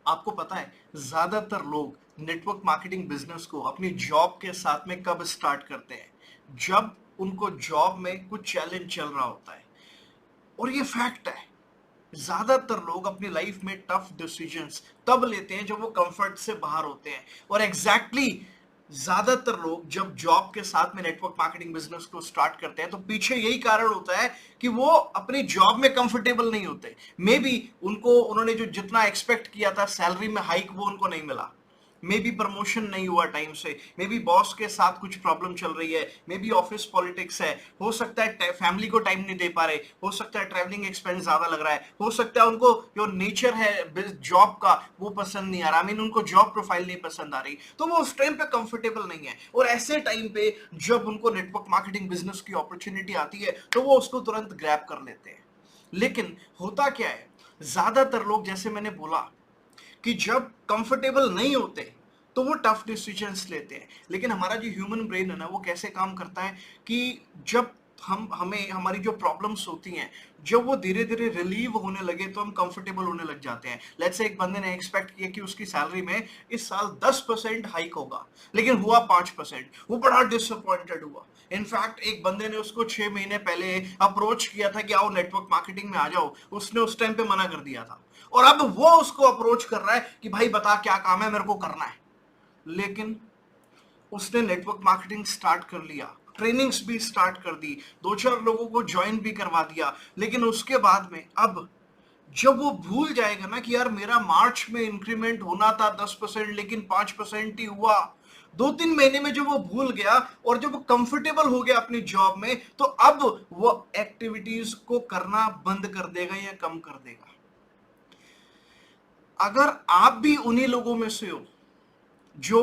आपको पता है ज्यादातर लोग नेटवर्क मार्केटिंग बिजनेस को अपनी जॉब के साथ में कब स्टार्ट करते हैं? जब उनको जॉब में कुछ चैलेंज चल रहा होता है। और ये फैक्ट है, ज्यादातर लोग अपनी लाइफ में टफ डिसीजंस तब लेते हैं जब वो कंफर्ट से बाहर होते हैं। और एग्जैक्टली ज्यादातर लोग जब जॉब के साथ में नेटवर्क मार्केटिंग बिजनेस को स्टार्ट करते हैं तो पीछे यही कारण होता है कि वो अपनी जॉब में कंफर्टेबल नहीं होते। मे बी उन्होंने जो जितना एक्सपेक्ट किया था सैलरी में हाइक वो उनको नहीं मिला, मे बी प्रमोशन नहीं हुआ टाइम से, मे बी बॉस के साथ कुछ प्रॉब्लम चल रही है, मे बी ऑफिस पॉलिटिक्स है, हो सकता है फैमिली को टाइम नहीं दे पा रहे, हो सकता है ट्रैवलिंग एक्सपेंस ज्यादा लग रहा है, हो सकता है उनको जो नेचर है जॉब का वो पसंद नहीं आ रहा, उनको जॉब प्रोफाइल नहीं पसंद आ रही, तो वो उस टाइम पे कंफर्टेबल नहीं है। और ऐसे टाइम पे जब उनको नेटवर्क मार्केटिंग बिजनेस की अपॉर्चुनिटी आती है तो वो उसको तुरंत ग्रैब कर लेते हैं। लेकिन होता क्या है, ज्यादातर लोग जैसे मैंने बोला कि जब कंफर्टेबल नहीं होते तो वो टफ डिसीजंस लेते हैं। लेकिन हमारा जो ह्यूमन ब्रेन है ना वो कैसे काम करता है कि जब हमें हमारी जो प्रॉब्लम्स होती हैं जब वो धीरे धीरे रिलीव होने लगे तो हम कंफर्टेबल होने लग जाते हैं। लेट्स से एक बंदे ने एक्सपेक्ट किया कि उसकी सैलरी में इस साल 10% हाइक होगा, लेकिन हुआ 5%, वो बड़ा डिसअपॉइंटेड हुआ। इनफैक्ट एक बंदे ने उसको 6 महीने पहले अप्रोच किया था कि आओ नेटवर्क मार्केटिंग में आ जाओ, उसने उस टाइम पे मना कर दिया था। और अब वो उसको अप्रोच कर रहा है कि भाई बता क्या काम है, मेरे को करना है। लेकिन उसने नेटवर्क मार्केटिंग स्टार्ट कर लिया, ट्रेनिंग्स भी स्टार्ट कर दी, 2-4 लोगों को ज्वाइन भी करवा दिया। लेकिन उसके बाद में अब जब वो भूल जाएगा ना कि यार मेरा मार्च में इंक्रीमेंट होना था 10% लेकिन 5% ही हुआ, 2-3 महीने में जब वो भूल गया और जब वो कंफर्टेबल हो गया अपनी जॉब में तो अब वो एक्टिविटीज को करना बंद कर देगा या कम कर देगा। अगर आप भी उन्हीं लोगों में से हो जो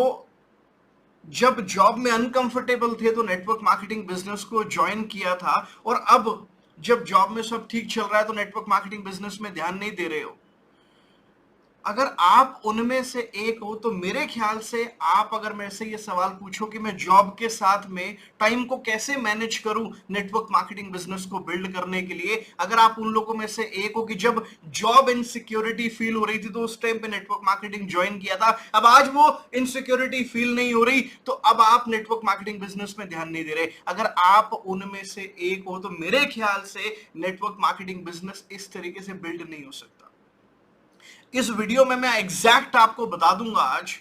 जब जॉब में अनकंफर्टेबल थे तो नेटवर्क मार्केटिंग बिजनेस को ज्वाइन किया था, और अब जब जॉब में सब ठीक चल रहा है तो नेटवर्क मार्केटिंग बिजनेस में ध्यान नहीं दे रहे हो, अगर आप उनमें से एक हो तो मेरे ख्याल से आप अगर मेरे से ये सवाल पूछो कि मैं जॉब के साथ में टाइम को कैसे मैनेज करूं नेटवर्क मार्केटिंग बिजनेस को बिल्ड करने के लिए, अगर आप उन लोगों में से एक हो कि जब जॉब इनसिक्योरिटी फील हो रही थी तो उस टाइम पे नेटवर्क मार्केटिंग ज्वाइन किया था, अब आज वो इनसिक्योरिटी फील नहीं हो रही तो अब आप नेटवर्क मार्केटिंग बिजनेस में ध्यान नहीं दे रहे, अगर आप उनमें से एक हो तो मेरे ख्याल से नेटवर्क मार्केटिंग बिजनेस इस तरीके से बिल्ड नहीं हो सकता। इस वीडियो में मैं एग्जैक्ट आपको बता दूंगा आज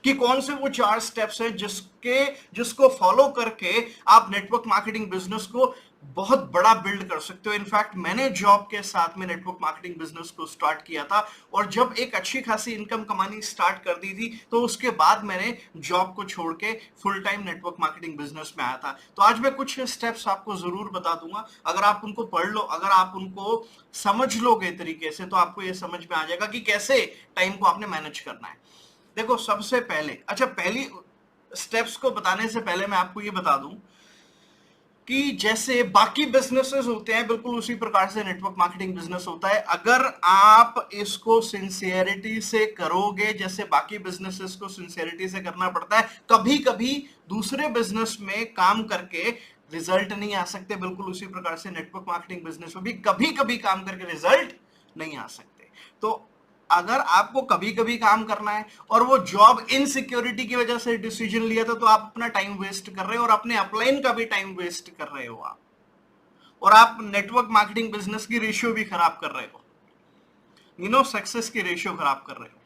कि कौन से वो 4 स्टेप्स हैं जिसको फॉलो करके आप नेटवर्क मार्केटिंग बिजनेस को बहुत बड़ा बिल्ड कर सकते हो। इनफैक्ट मैंने जॉब के साथ में नेटवर्क मार्केटिंग बिजनेस को स्टार्ट किया था और जब एक अच्छी खासी इनकम कमानी स्टार्ट कर दी थी तो उसके बाद मैंने जॉब को छोड़ के full time network marketing business में आया था। तो आज मैं कुछ स्टेप्स आपको जरूर बता दूंगा, अगर आप उनको पढ़ लो, अगर आप उनको समझ लोगे तरीके से तो आपको ये समझ में आ जाएगा कि कैसे टाइम को आपने मैनेज करना है। देखो सबसे पहले, अच्छा पहली स्टेप्स को बताने से पहले मैं आपको ये बता दूं कि जैसे बाकी बिजनेसेस होते हैं बिल्कुल उसी प्रकार से नेटवर्क मार्केटिंग बिजनेस होता है। अगर आप इसको सिंसियरिटी से करोगे, जैसे बाकी बिजनेसेस को सिंसियरिटी से करना पड़ता है, कभी कभी दूसरे बिजनेस में काम करके रिजल्ट नहीं आ सकते, बिल्कुल उसी प्रकार से नेटवर्क मार्केटिंग बिजनेस में भी कभी कभी काम करके रिजल्ट नहीं आ सकते। तो अगर आपको कभी कभी काम करना है और वो जॉब इनसिक्योरिटी की वजह से डिसीजन लिया था तो आप अपना टाइम वेस्ट कर रहे हो और अपने अपलाइन का भी टाइम वेस्ट कर रहे हो आप, और आप नेटवर्क मार्केटिंग बिजनेस की रेशियो भी खराब कर रहे हो, सक्सेस की रेशियो खराब कर रहे हो।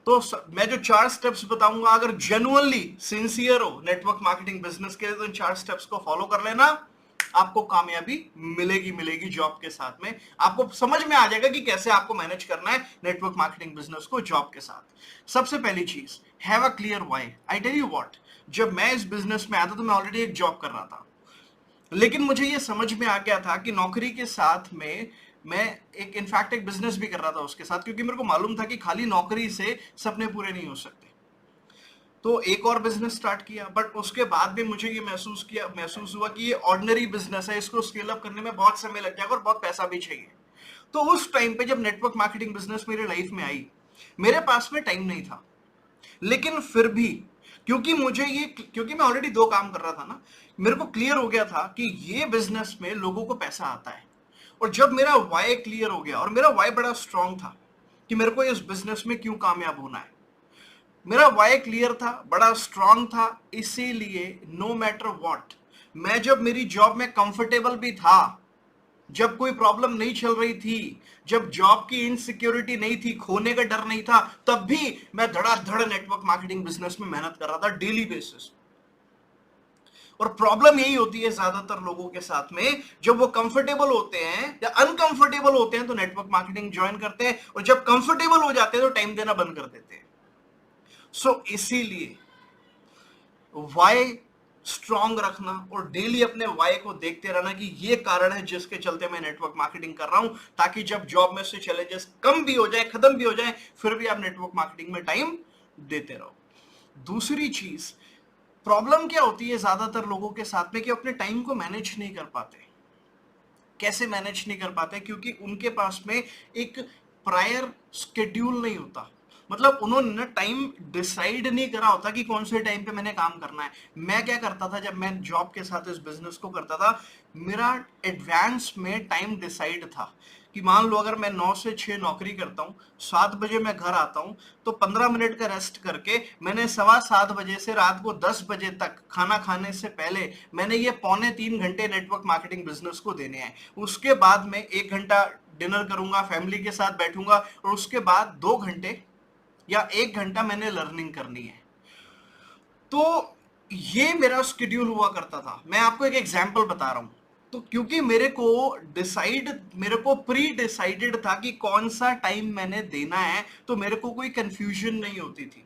तो मैं जो 4 स्टेप्स बताऊंगा, अगर जेन्युइनली सिंसियर हो नेटवर्क मार्केटिंग बिजनेस के लिए तो इन 4 स्टेप्स को फॉलो कर लेना, आपको कामयाबी मिलेगी मिलेगी जॉब के साथ में। आपको समझ में आ जाएगा कि कैसे आपको मैनेज करना है नेटवर्क मार्केटिंग बिजनेस को जॉब के साथ। सबसे पहली चीज, have a clear why. I tell you what, जब मैं इस बिजनेस में आया था तो मैं ऑलरेडी एक जॉब कर रहा था, लेकिन मुझे ये समझ में आ गया था कि नौकरी के साथ में मैं एक बिजनेस भी कर रहा था उसके साथ, क्योंकि मेरे को मालूम था कि खाली नौकरी से सपने पूरे नहीं हो सकते। तो एक और बिजनेस स्टार्ट किया, बट उसके बाद भी मुझे ये महसूस हुआ कि ये ऑर्डिनरी बिजनेस है, इसको स्केल अप करने में बहुत समय लग जाएगा और बहुत पैसा भी चाहिए। तो उस टाइम पे जब नेटवर्क मार्केटिंग बिजनेस मेरी लाइफ में आई, मेरे पास में टाइम नहीं था, लेकिन फिर भी क्योंकि मैं ऑलरेडी 2 काम कर रहा था ना, मेरे को क्लियर हो गया था कि ये बिजनेस में लोगों को पैसा आता है। और जब मेरा वाई क्लियर हो गया, और मेरा वाई बड़ा स्ट्रांग था, कि मेरे को इस बिजनेस में क्यों कामयाब होना है। मेरा वाई क्लियर था, बड़ा स्ट्रांग था, इसीलिए नो मैटर व्हाट, मैं जब मेरी जॉब में कंफर्टेबल भी था, जब कोई प्रॉब्लम नहीं चल रही थी, जब जॉब की इनसिक्योरिटी नहीं थी, खोने का डर नहीं था, तब भी मैं धड़ाधड़ नेटवर्क मार्केटिंग बिजनेस में मेहनत कर रहा था डेली बेसिस। और प्रॉब्लम यही होती है ज्यादातर लोगों के साथ में, जब वो कंफर्टेबल होते हैं या अनकंफर्टेबल होते हैं तो नेटवर्क मार्केटिंग ज्वाइन करते हैं, और जब कंफर्टेबल हो जाते हैं तो टाइम देना बंद कर देते हैं। इसीलिए वाई स्ट्रांग रखना और डेली अपने वाई को देखते रहना कि ये कारण है जिसके चलते मैं नेटवर्क मार्केटिंग कर रहा हूं, ताकि जब जॉब में से चैलेंजेस कम भी हो जाए, खत्म भी हो जाए, फिर भी आप नेटवर्क मार्केटिंग में टाइम देते रहो। दूसरी चीज, प्रॉब्लम क्या होती है ज्यादातर लोगों के साथ में कि अपने टाइम को मैनेज नहीं कर पाते। कैसे मैनेज नहीं कर पाते? क्योंकि उनके पास में एक प्रायर स्केड्यूल नहीं होता, मतलब उन्होंने ना टाइम डिसाइड नहीं करा होता कि कौन से टाइम पे मैंने काम करना है। मैं क्या करता था जब मैं जॉब के साथ इस बिजनेस को करता था, मेरा एडवांस में टाइम डिसाइड था कि मान लो अगर मैं 9 से 6 नौकरी करता हूँ, 7 बजे मैं घर आता हूँ, तो 15 मिनट का रेस्ट करके मैंने 7:15 बजे से रात को 10 बजे तक खाना खाने से पहले मैंने ये 2.25 घंटे नेटवर्क मार्केटिंग बिजनेस को देने हैं। उसके बाद में 1 घंटा डिनर करूंगा, फैमिली के साथ बैठूंगा, और उसके बाद 2 घंटे या 1 घंटा मैंने लर्निंग करनी है। तो ये मेरा स्केड्यूल हुआ करता था। मैं आपको एक एग्जांपल बता रहा हूं। तो क्योंकि मेरे को प्री डिसाइडेड था कि कौन सा टाइम मैंने देना है, तो मेरे को कोई कंफ्यूजन नहीं होती थी,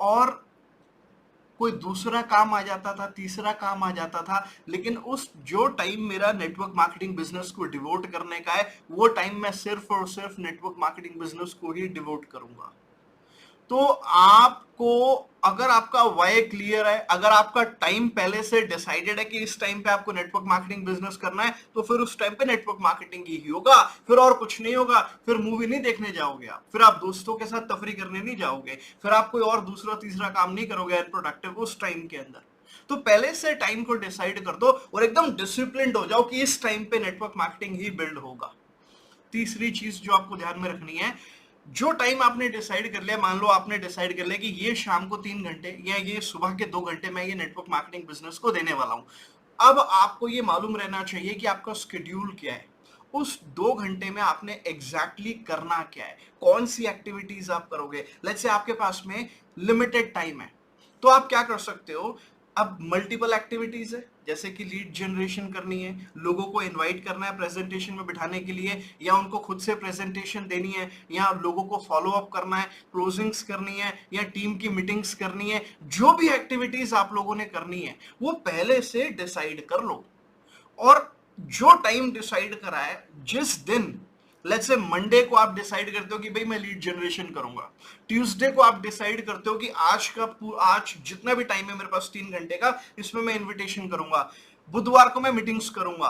और कोई दूसरा काम आ जाता था, तीसरा काम आ जाता था, लेकिन उस जो टाइम मेरा नेटवर्क मार्केटिंग बिजनेस को डिवोट करने का है, वो टाइम मैं सिर्फ और सिर्फ नेटवर्क मार्केटिंग बिजनेस को ही डिवोट करूंगा। तो आपको, अगर आपका वाई क्लियर है, अगर आपका टाइम पहले से डिसाइडेड है कि इस टाइम पे आपको नेटवर्क मार्केटिंग बिजनेस करना है, तो फिर उस टाइम पे नेटवर्क मार्केटिंग ही होगा, फिर और कुछ नहीं होगा। फिर मूवी नहीं देखने जाओगे आप, फिर आप दोस्तों के साथ तफरी करने नहीं जाओगे, फिर आप कोई और दूसरा तीसरा काम नहीं करोगे अनप्रोडक्टिव उस टाइम के अंदर। तो पहले से टाइम को डिसाइड कर दो और एकदम डिसिप्लिन्ड हो जाओ कि इस टाइम पे नेटवर्क मार्केटिंग ही बिल्ड होगा। तीसरी चीज जो आपको ध्यान में रखनी है, जो टाइम आपने डिसाइड कर लिया, मान लो आपने डिसाइड कर लिया कि ये शाम को 3 घंटे या ये सुबह के 2 घंटे मैं ये नेटवर्क मार्केटिंग बिजनेस को देने वाला हूं। अब आपको ये मालूम रहना चाहिए कि आपका शेड्यूल क्या है, उस 2 घंटे में आपने एग्जैक्टली करना क्या है, कौन सी एक्टिविटीज आप करोगे। लेट्स से आपके पास में लिमिटेड टाइम है, तो आप क्या कर सकते हो, अब मल्टीपल एक्टिविटीज है, जैसे कि लीड जनरेशन करनी है, लोगों को इनवाइट करना है प्रेजेंटेशन में बिठाने के लिए, या उनको खुद से प्रेजेंटेशन देनी है, या लोगों को फॉलो अप करना है, क्लोजिंग्स करनी है, या टीम की मीटिंग्स करनी है। जो भी एक्टिविटीज आप लोगों ने करनी है वो पहले से डिसाइड कर लो, और जो टाइम डिसाइड करा है, जिस दिन, लेट्स से मंडे को आप डिसाइड करते हो कि भाई मैं लीड जनरेशन करूंगा, ट्यूसडे को आप डिसाइड करते हो कि आज जितना भी टाइम है मेरे पास 3 घंटे का, इसमें मैं इनविटेशन करूंगा, बुधवार को मैं मीटिंग्स करूंगा,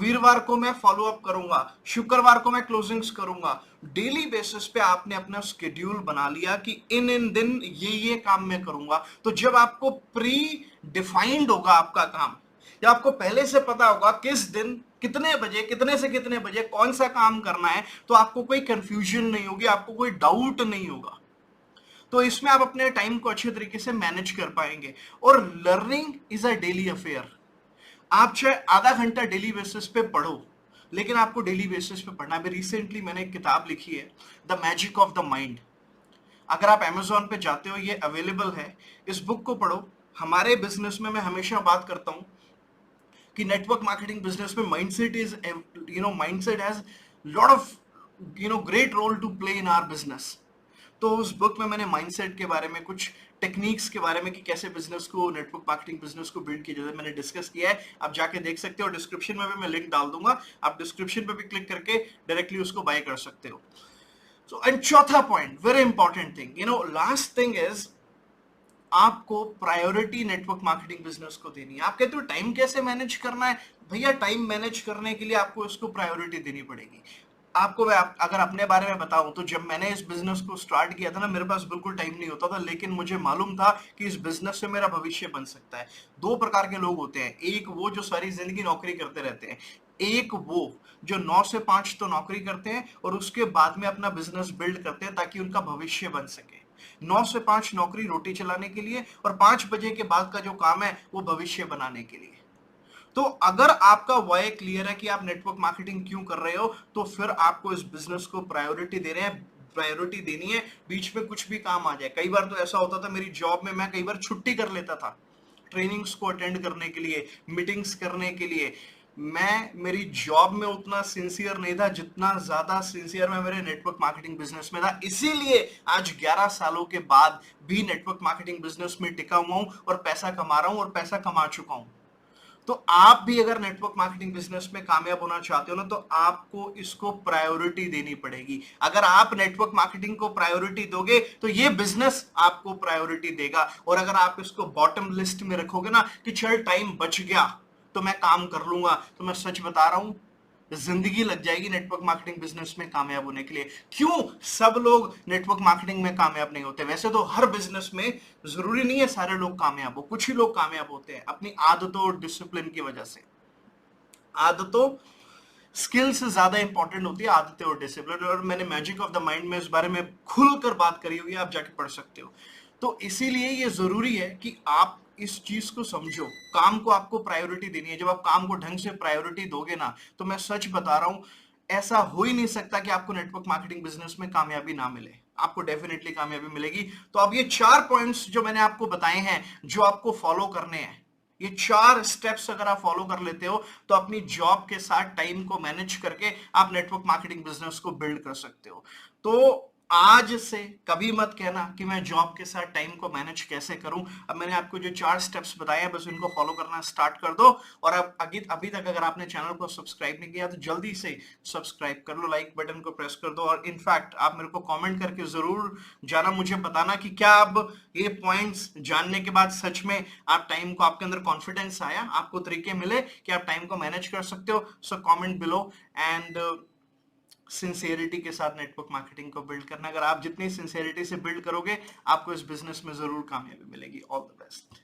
वीरवार को मैं फॉलो अप करूंगा, शुक्रवार को मैं क्लोजिंग्स करूंगा। डेली बेसिस पे आपने अपना स्केड्यूल बना लिया कि इन दिन ये काम मैं करूंगा। तो जब आपको प्री डिफाइंड होगा आपका काम, या आपको पहले से पता होगा किस दिन कितने बजे, कितने से कितने बजे कौन सा काम करना है, तो आपको कोई कंफ्यूजन नहीं होगी, आपको कोई डाउट नहीं होगा। तो इसमें आप अपने टाइम को अच्छे तरीके से मैनेज कर पाएंगे। और learning is a daily affair. आप चाहे आधा घंटा डेली बेसिस पे पढ़ो, लेकिन आपको डेली बेसिस पे पढ़ना है। अभी रिसेंटली मैंने एक किताब लिखी है, the magic of the mind. अगर आप Amazon पे जाते हो, ये अवेलेबल है, इस बुक को पढ़ो। हमारे बिजनेस में मैं हमेशा बात करता हूं कि नेटवर्क मार्केटिंग बिजनेस में mindset is, mindset has lot of great role to play in our business. तो उस बुक में मैंने माइंडसेट के बारे में, कुछ टेक्निक्स के बारे में कि कैसे बिजनेस को, नेटवर्क मार्केटिंग बिजनेस को बिल्ड किया जाए, मैंने डिस्कस किया है। आप जाके देख सकते हो, डिस्क्रिप्शन में भी मैं लिंक डाल दूंगा, आप डिस्क्रिप्शन पे भी क्लिक करके डायरेक्टली उसको बाय कर सकते हो। सो एंड चौथा point, very important thing, last thing is, आपको प्रायोरिटी नेटवर्क मार्केटिंग बिजनेस को देनी है। आप कहते हो टाइम कैसे मैनेज करना है? भैया टाइम मैनेज करने के लिए आपको इसको प्रायोरिटी देनी पड़ेगी। आपको मैं अगर अपने बारे में बताऊं, तो जब मैंने इस बिजनेस को स्टार्ट किया था ना, मेरे पास बिल्कुल टाइम नहीं होता था, लेकिन मुझे मालूम था कि इस बिजनेस से मेरा भविष्य बन सकता है। 2 प्रकार के लोग होते हैं, एक वो जो सारी जिंदगी नौकरी करते रहते हैं, एक वो जो 9 से 5 तो नौकरी करते हैं और उसके बाद में अपना बिजनेस बिल्ड करते हैं ताकि उनका भविष्य बन सके। 9 से 5 नौकरी रोटी चलाने के लिए और 5 बजे के बाद का जो काम है वो भविष्य बनाने के लिए। तो अगर आपका वाई क्लियर है कि आप नेटवर्क मार्केटिंग क्यों कर रहे हो, तो फिर आपको इस बिजनेस को प्रायोरिटी दे रहे हैं, प्रायोरिटी देनी है। बीच में कुछ भी काम आ जाए, कई बार तो ऐसा होता था मेरी जॉब में, मैं कई बार छुट्टी कर लेता था ट्रेनिंग्स को अटेंड करने के लिए, मीटिंग्स करने के लिए। मैं मेरी जॉब में उतना सिंसियर नहीं था जितना ज्यादा सिंसियर मैं मेरे नेटवर्क मार्केटिंग बिजनेस में था। इसीलिए आज 11 सालों के बाद भी नेटवर्क मार्केटिंग बिजनेस में टिका हुआ हूं और पैसा कमा रहा हूं और पैसा कमा चुका हूं। तो आप भी अगर नेटवर्क मार्केटिंग बिजनेस में कामयाब होना चाहते हो ना, तो आपको इसको प्रायोरिटी देनी पड़ेगी। अगर आप नेटवर्क मार्केटिंग को प्रायोरिटी दोगे तो ये बिजनेस आपको प्रायोरिटी देगा। और अगर आप इसको बॉटम लिस्ट में रखोगे ना कि चल टाइम बच गया तो मैं काम कर लूंगा, तो मैं सच बता रहा हूं जिंदगी लग जाएगी नेटवर्क मार्केटिंग बिजनेस में कामयाब होने के लिए। क्यों सब लोग नेटवर्क मार्केटिंग में कामयाब नहीं होते? वैसे तो हर बिजनेस में जरूरी नहीं है सारे लोग कामयाब हो, कुछ ही लोग कामयाब होते हैं अपनी आदतों और डिसिप्लिन की वजह से। आदतों स्किल से ज्यादा इंपॉर्टेंट होती है आदतें और डिसिप्लिन। और मैंने मैजिक ऑफ द माइंड में इस बारे में खुलकर बात करी हुई है, आप जाके पढ़ सकते हो। तो इसीलिए ये जरूरी है कि आप इस चीज को समझो, काम को आपको प्रायोरिटी देनी है। जब आप काम को ढंग से प्रायोरिटी दोगे ना, तो मैं सच बता रहा हूं, ऐसा हो ही नहीं सकता कि आपको नेटवर्क मार्केटिंग बिजनेस में कामयाबी ना मिले। आपको डेफिनेटली कामयाबी मिलेगी। तो अब ये 4 पॉइंट्स जो मैंने आपको बताए हैं, जो आपको फॉलो करने हैं, ये 4 स्टेप्स अगर आप फॉलो कर लेते हो तो अपनी जॉब के साथ टाइम को मैनेज करके आप नेटवर्क मार्केटिंग बिजनेस को बिल्ड कर सकते हो। तो आज से कभी मत कहना कि मैं जॉब के साथ टाइम को मैनेज कैसे करूं। अब मैंने आपको जो 4 स्टेप्स बताए हैं, बस इनको फॉलो करना स्टार्ट कर दो। और अब अभी तक अगर आपने चैनल को सब्सक्राइब नहीं किया तो जल्दी से सब्सक्राइब कर लो, लाइक बटन को प्रेस कर दो। और इनफैक्ट आप मेरे को कमेंट करके जरूर जाना, मुझे बताना कि क्या अब ये पॉइंट्स जानने के बाद सच में आप टाइम को, आपके अंदर कॉन्फिडेंस आया, आपको तरीके मिले कि आप टाइम को मैनेज कर सकते हो। So comment below. And sincerity के साथ नेटवर्क मार्केटिंग को बिल्ड करना, अगर आप जितनी सिंसियरिटी से बिल्ड करोगे आपको इस बिजनेस में जरूर कामयाबी मिलेगी। All the best.